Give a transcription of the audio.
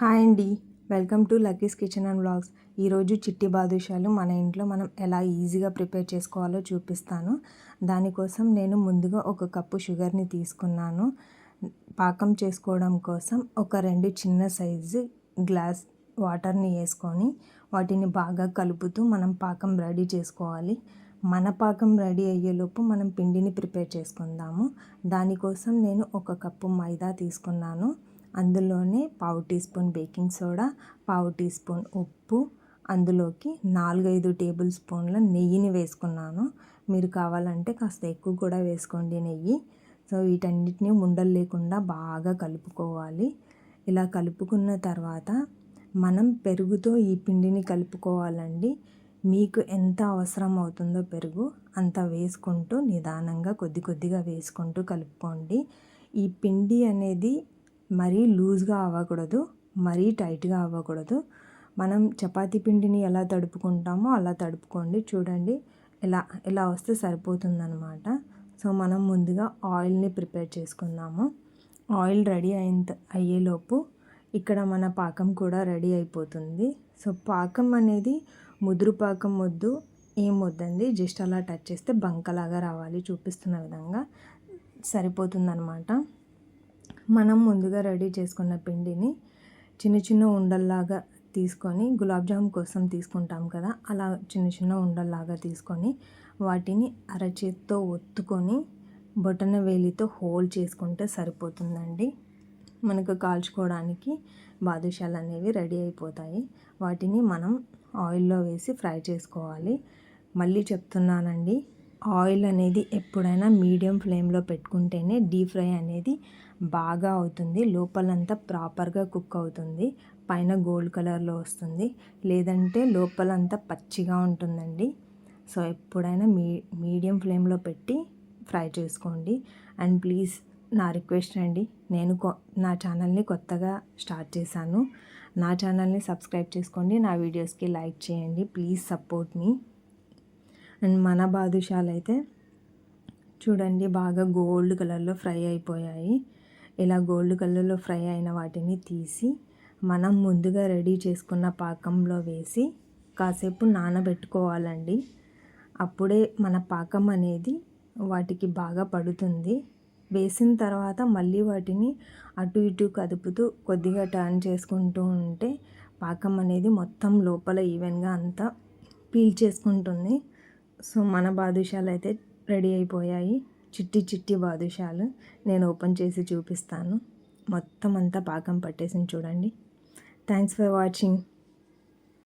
Hi అండి, welcome to Lucky's kitchen and vlogs. ఈరోజు చిట్టి బాదుషాలు మన ఇంట్లో మనం ఎలా ఈజీగా ప్రిపేర్ చేసుకోవాలో చూపిస్తాను. దానికోసం నేను ముందుగా ఒక కప్పు షుగర్ని తీసుకున్నాను. పాకం చేసుకోవడం కోసం ఒక 2 చిన్న సైజు గ్లాస్ వాటర్ని వేసుకొని వాటిని బాగా కలుపుతూ మనం పాకం రెడీ చేసుకోవాలి. మన పాకం రెడీ అయ్యేలోపు మనం పిండిని ప్రిపేర్ చేసుకుందాము. దానికోసం నేను ఒక కప్పు మైదా తీసుకున్నాను. అందులోనే పావు టీ స్పూన్ బేకింగ్ సోడా, పావు టీ స్పూన్ ఉప్పు, అందులోకి 4-5 టేబుల్ స్పూన్ల నెయ్యిని వేసుకున్నాను. మీరు కావాలంటే కాస్త ఎక్కువ కూడా వేసుకోండి నెయ్యి. సో వీటన్నిటిని ఉండలు లేకుండా బాగా కలుపుకోవాలి. ఇలా కలుపుకున్న తర్వాత మనం పెరుగుతో ఈ పిండిని కలుపుకోవాలండి. మీకు ఎంత అవసరం అవుతుందో పెరుగు అంత వేసుకుంటూ నిదానంగా కొద్ది కొద్దిగా వేసుకుంటూ కలుపుకోండి. ఈ పిండి అనేది మరీ లూజ్గా అవ్వకూడదు, మరీ టైట్గా అవ్వకూడదు. మనం చపాతీ పిండిని ఎలా తడుపుకుంటామో అలా తడుపుకోండి. చూడండి, ఇలా వస్తే సరిపోతుందన్నమాట. సో మనం ముందుగా ఆయిల్ని ప్రిపేర్ చేసుకుందాము. ఆయిల్ రెడీ అయ్యేలోపు ఇక్కడ మన పాకం కూడా రెడీ అయిపోతుంది. సో పాకం అనేది ముదురు పాకం వద్దు, ఏం వద్దండి, జస్ట్ అలా టచ్ చేస్తే బంకలాగా రావాలి. చూపిస్తున్న విధంగా సరిపోతుందన్నమాట. మనం ముందుగా రెడీ చేసుకున్న పిండిని చిన్న చిన్న ఉండల్లాగా తీసుకొని, గులాబ్ జామ్ కోసం తీసుకుంటాం కదా, అలా చిన్న చిన్న ఉండల్లాగా తీసుకొని వాటిని అరచేత్తో ఒత్తుకొని బొటన వేలితో హోల్డ్ చేసుకుంటే సరిపోతుందండి. మనకు కాల్చుకోవడానికి బాదుషాలు అనేవి రెడీ అయిపోతాయి. వాటిని మనం ఆయిల్లో వేసి ఫ్రై చేసుకోవాలి. మళ్ళీ చెప్తున్నానండి, ఆయిల్ అనేది ఎప్పుడైనా మీడియం ఫ్లేమ్లో పెట్టుకుంటేనే డీప్ ఫ్రై అనేది బాగా అవుతుంది. లోపలంతా ప్రాపర్గా కుక్ అవుతుంది, పైన గోల్డ్ కలర్లో వస్తుంది. లేదంటే లోపలంతా పచ్చిగా ఉంటుందండి. సో ఎప్పుడైనా మీడియం ఫ్లేమ్లో పెట్టి ఫ్రై చేసుకోండి. అండ్ ప్లీజ్, నా రిక్వెస్ట్ అండి, నేను నా ఛానల్ని కొత్తగా స్టార్ట్ చేశాను. నా ఛానల్ని సబ్స్క్రైబ్ చేసుకోండి, నా వీడియోస్కి లైక్ చేయండి. Please support me. అండ్ మన బాదుషాలు అయితే చూడండి బాగా గోల్డ్ కలర్లో ఫ్రై అయిపోయాయి. ఇలా గోల్డ్ కలర్లో ఫ్రై అయిన వాటిని తీసి మనం ముందుగా రెడీ చేసుకున్న పాకంలో వేసి కాసేపు నానబెట్టుకోవాలండి. అప్పుడే మన పాకం అనేది వాటికి బాగా పడుతుంది. వేసిన తర్వాత మళ్ళీ వాటిని అటు ఇటు కదుపుతూ కొద్దిగా టర్న్ చేసుకుంటూ ఉంటే పాకం అనేది మొత్తం లోపల ఈవెన్గా అంతా పీల్చేసుకుంటుంది. సో మన బాదుషాలు అయితే రెడీ అయిపోయాయి. చిట్టి చిట్టి బాదుషాలు నేను ఓపెన్ చేసి చూపిస్తాను. మొత్తం అంతా పాకం పట్టేసింది చూడండి. Thanks for watching.